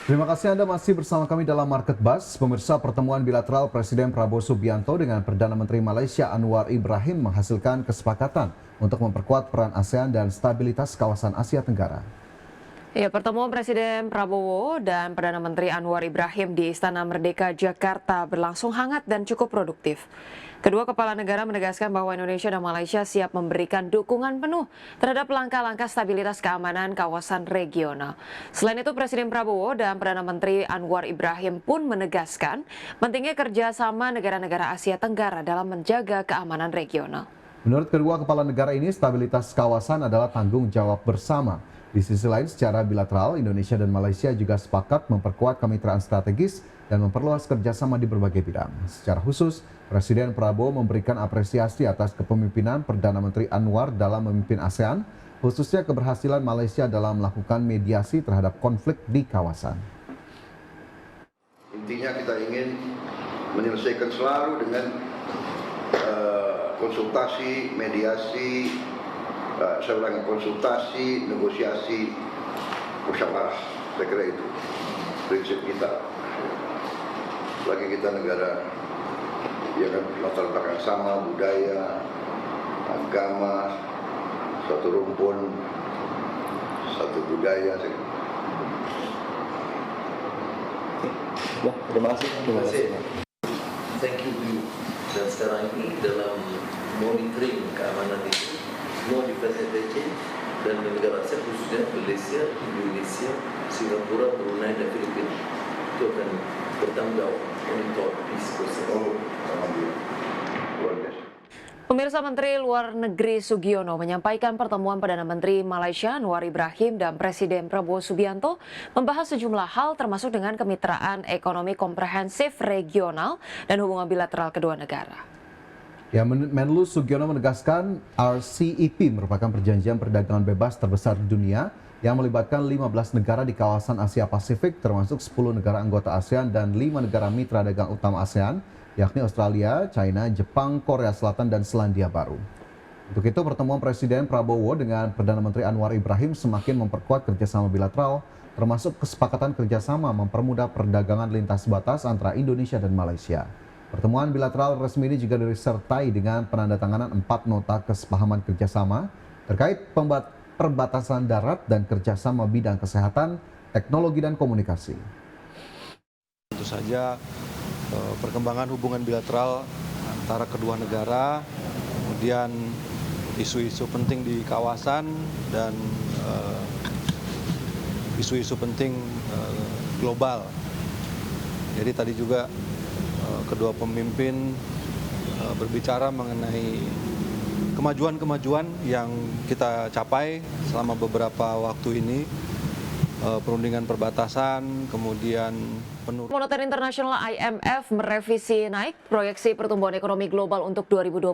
Terima kasih Anda masih bersama kami dalam Market Buzz. Pemirsa, pertemuan bilateral Presiden Prabowo Subianto dengan Perdana Menteri Malaysia Anwar Ibrahim menghasilkan kesepakatan untuk memperkuat peran ASEAN dan stabilitas kawasan Asia Tenggara. Ya, pertemuan Presiden Prabowo dan Perdana Menteri Anwar Ibrahim di Istana Merdeka, Jakarta berlangsung hangat dan cukup produktif. Kedua kepala negara menegaskan bahwa Indonesia dan Malaysia siap memberikan dukungan penuh terhadap langkah-langkah stabilitas keamanan kawasan regional. Selain itu, Presiden Prabowo dan Perdana Menteri Anwar Ibrahim pun menegaskan pentingnya kerjasama negara-negara Asia Tenggara dalam menjaga keamanan regional. Menurut kedua kepala negara ini, stabilitas kawasan adalah tanggung jawab bersama. Di sisi lain, secara bilateral, Indonesia dan Malaysia juga sepakat memperkuat kemitraan strategis dan memperluas kerjasama di berbagai bidang. Secara khusus, Presiden Prabowo memberikan apresiasi atas kepemimpinan Perdana Menteri Anwar dalam memimpin ASEAN, khususnya keberhasilan Malaysia dalam melakukan mediasi terhadap konflik di kawasan. Intinya kita ingin menyelesaikan selalu dengan konsultasi, mediasi, saya ulangi, konsultasi, negosiasi, musyawarah. Saya kira itu prinsip kita. Lagi kita negara yang kan latar belakang sama, budaya, agama, satu rumpun, satu budaya. Ya, terima kasih. Terima kasih. Thank you to you. Dan sekarang ini dalam monitoring keamanan itu, semua difasilitasi dan negara Asia khususnya Malaysia, Indonesia, Singapura, Brunei dan Filipina itu akan bertanggung jawab monitor peace process. Alhamdulillah. Luar biasa. Pemirsa, Menteri Luar Negeri Sugiono menyampaikan pertemuan Perdana Menteri Malaysia Anwar Ibrahim dan Presiden Prabowo Subianto membahas sejumlah hal termasuk dengan kemitraan ekonomi komprehensif regional dan hubungan bilateral kedua negara. Ya, Menlu Sugiono menegaskan RCEP merupakan perjanjian perdagangan bebas terbesar di dunia yang melibatkan 15 negara di kawasan Asia Pasifik termasuk 10 negara anggota ASEAN dan 5 negara mitra dagang utama ASEAN, yakni Australia, China, Jepang, Korea Selatan, dan Selandia Baru. Untuk itu, pertemuan Presiden Prabowo dengan Perdana Menteri Anwar Ibrahim semakin memperkuat kerjasama bilateral, termasuk kesepakatan kerjasama mempermudah perdagangan lintas batas antara Indonesia dan Malaysia. Pertemuan bilateral resmi ini juga disertai dengan penandatanganan 4 nota kesepahaman kerjasama terkait perbatasan darat dan kerjasama bidang kesehatan, teknologi, dan komunikasi. Tentu saja perkembangan hubungan bilateral antara kedua negara, kemudian isu-isu penting di kawasan dan isu-isu penting global. Jadi tadi juga kedua pemimpin berbicara mengenai kemajuan-kemajuan yang kita capai selama beberapa waktu ini, perundingan perbatasan, kemudian penurunan. Moneter Internasional IMF merevisi naik proyeksi pertumbuhan ekonomi global untuk 2025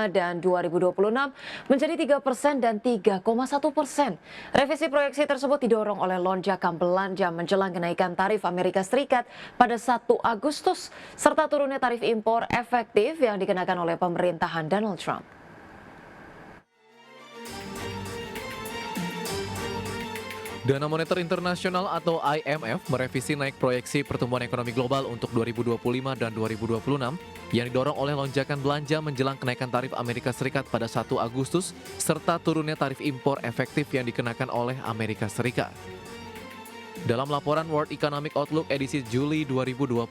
dan 2026 menjadi 3% dan 3,1%. Revisi proyeksi tersebut didorong oleh lonjakan belanja menjelang kenaikan tarif Amerika Serikat pada 1 Agustus serta turunnya tarif impor efektif yang dikenakan oleh pemerintahan Donald Trump. Dana Moneter Internasional atau IMF merevisi naik proyeksi pertumbuhan ekonomi global untuk 2025 dan 2026 yang didorong oleh lonjakan belanja menjelang kenaikan tarif Amerika Serikat pada 1 Agustus serta turunnya tarif impor efektif yang dikenakan oleh Amerika Serikat. Dalam laporan World Economic Outlook edisi Juli 2025,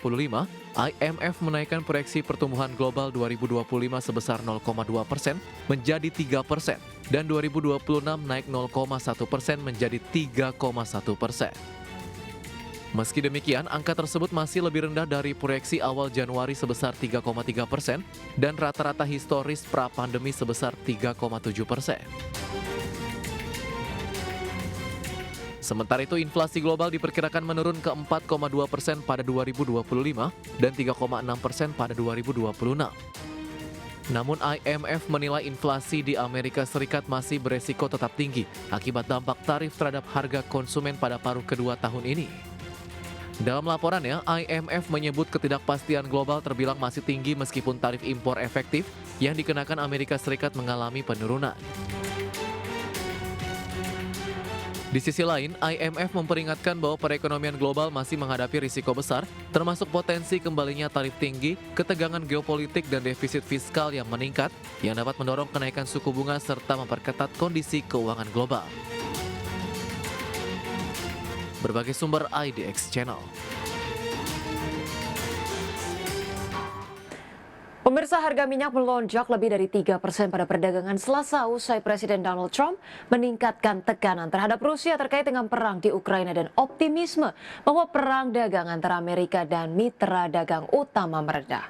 IMF menaikkan proyeksi pertumbuhan global 2025 sebesar 0,2% menjadi 3% dan 2026 naik 0,1% menjadi 3,1%. Meski demikian, angka tersebut masih lebih rendah dari proyeksi awal Januari sebesar 3,3% dan rata-rata historis pra-pandemi sebesar 3,7%. Sementara itu, inflasi global diperkirakan menurun ke 4,2% pada 2025 dan 3,6% pada 2026. Namun IMF menilai inflasi di Amerika Serikat masih beresiko tetap tinggi akibat dampak tarif terhadap harga konsumen pada paruh kedua tahun ini. Dalam laporannya, IMF menyebut ketidakpastian global terbilang masih tinggi meskipun tarif impor efektif yang dikenakan Amerika Serikat mengalami penurunan. Di sisi lain, IMF memperingatkan bahwa perekonomian global masih menghadapi risiko besar, termasuk potensi kembalinya tarif tinggi, ketegangan geopolitik dan defisit fiskal yang meningkat, yang dapat mendorong kenaikan suku bunga serta memperketat kondisi keuangan global. Berbagai sumber IDX Channel. Pemirsa, harga minyak melonjak lebih dari 3% pada perdagangan Selasa usai Presiden Donald Trump meningkatkan tekanan terhadap Rusia terkait dengan perang di Ukraina dan optimisme bahwa perang dagang antara Amerika dan mitra dagang utama mereda.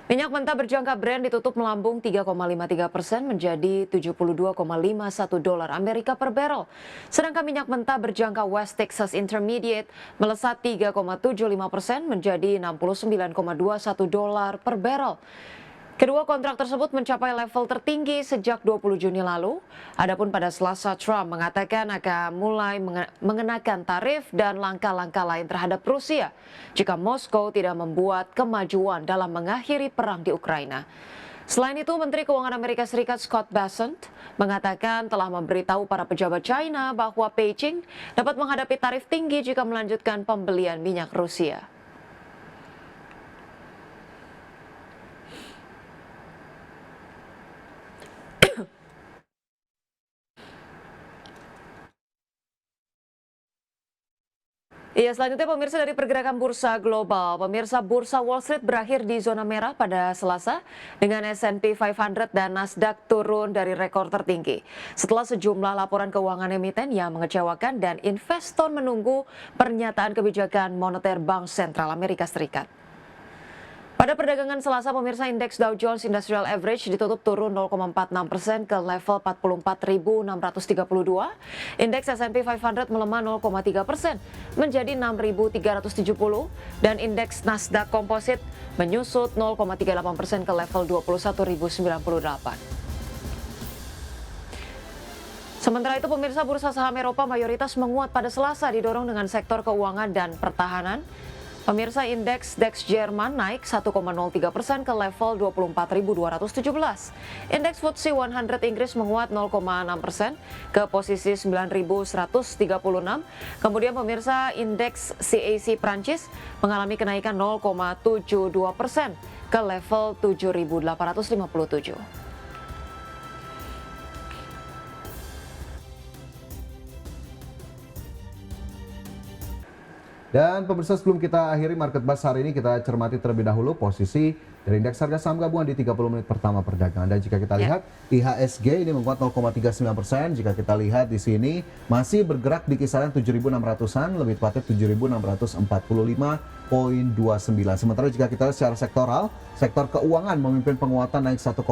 Minyak mentah berjangka Brent ditutup melambung 3,53% menjadi $72,51 Amerika per barrel. Sedangkan minyak mentah berjangka West Texas Intermediate melesat 3,75% menjadi $69,21 per barrel. Kedua kontrak tersebut mencapai level tertinggi sejak 20 Juni lalu. Adapun pada Selasa, Trump mengatakan akan mulai mengenakan tarif dan langkah-langkah lain terhadap Rusia jika Moskow tidak membuat kemajuan dalam mengakhiri perang di Ukraina. Selain itu, Menteri Keuangan Amerika Serikat Scott Bessent mengatakan telah memberitahu para pejabat China bahwa Beijing dapat menghadapi tarif tinggi jika melanjutkan pembelian minyak Rusia. Iya, selanjutnya pemirsa dari pergerakan bursa global. Pemirsa, bursa Wall Street berakhir di zona merah pada Selasa dengan S&P 500 dan Nasdaq turun dari rekor tertinggi. Setelah sejumlah laporan keuangan emiten yang mengecewakan dan investor menunggu pernyataan kebijakan moneter Bank Sentral Amerika Serikat. Pada perdagangan Selasa, pemirsa, indeks Dow Jones Industrial Average ditutup turun 0,46% ke level 44.632. Indeks S&P 500 melemah 0,3% menjadi 6.370 dan indeks Nasdaq Composite menyusut 0,38% ke level 21.098. Sementara itu, pemirsa, bursa saham Eropa mayoritas menguat pada Selasa didorong dengan sektor keuangan dan pertahanan. Pemirsa, indeks DAX Jerman naik 1,03% ke level 24.217. Indeks FTSE 100 Inggris menguat 0,6% ke posisi 9.136. Kemudian pemirsa, indeks CAC Prancis mengalami kenaikan 0,72% ke level 7.857. Dan pemirsa, sebelum kita akhiri market buzz hari ini, kita cermati terlebih dahulu posisi dari indeks harga saham gabungan di 30 menit pertama perdagangan. Dan jika kita lihat, IHSG ini menguat 0,39%. Jika kita lihat di sini masih bergerak di kisaran 7.600-an, lebih tepatnya 7.645,29. Sementara jika kita lihat secara sektoral, sektor keuangan memimpin penguatan naik 1,7%,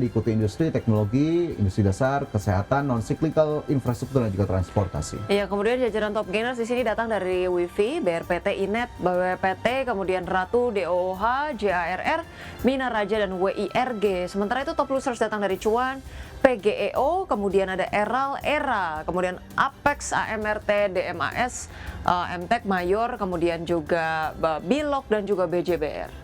diikuti industri, teknologi, industri dasar, kesehatan, non-cyclical, infrastruktur, dan juga transportasi. Iya, kemudian jajaran top gainers di sini datang dari WIFI, BRPT, Inet, BWPT, kemudian Ratu, DOOH, JARR, Mina Raja, dan WIRG. Sementara itu top losers datang dari Cuan, PGEO, kemudian ada Eral, ERA, kemudian Apex, AMRT, DMAS, MTEK, Mayor, kemudian juga Bilog, dan juga BJBR.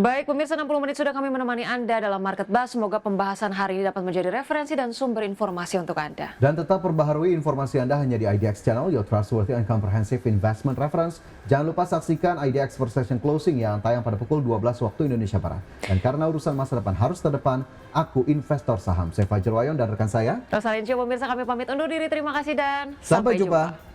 Baik pemirsa, 60 menit sudah kami menemani Anda dalam Market Buzz. Semoga pembahasan hari ini dapat menjadi referensi dan sumber informasi untuk Anda. Dan tetap perbaharui informasi Anda hanya di IDX Channel, your trustworthy and comprehensive investment reference. Jangan lupa saksikan IDX First Session Closing yang tayang pada pukul 12 waktu Indonesia Barat. Dan karena urusan masa depan harus terdepan, aku investor saham. Saya Fajar Wayon dan rekan saya Rosalin Cio. Pemirsa, kami pamit undur diri. Terima kasih dan sampai jumpa.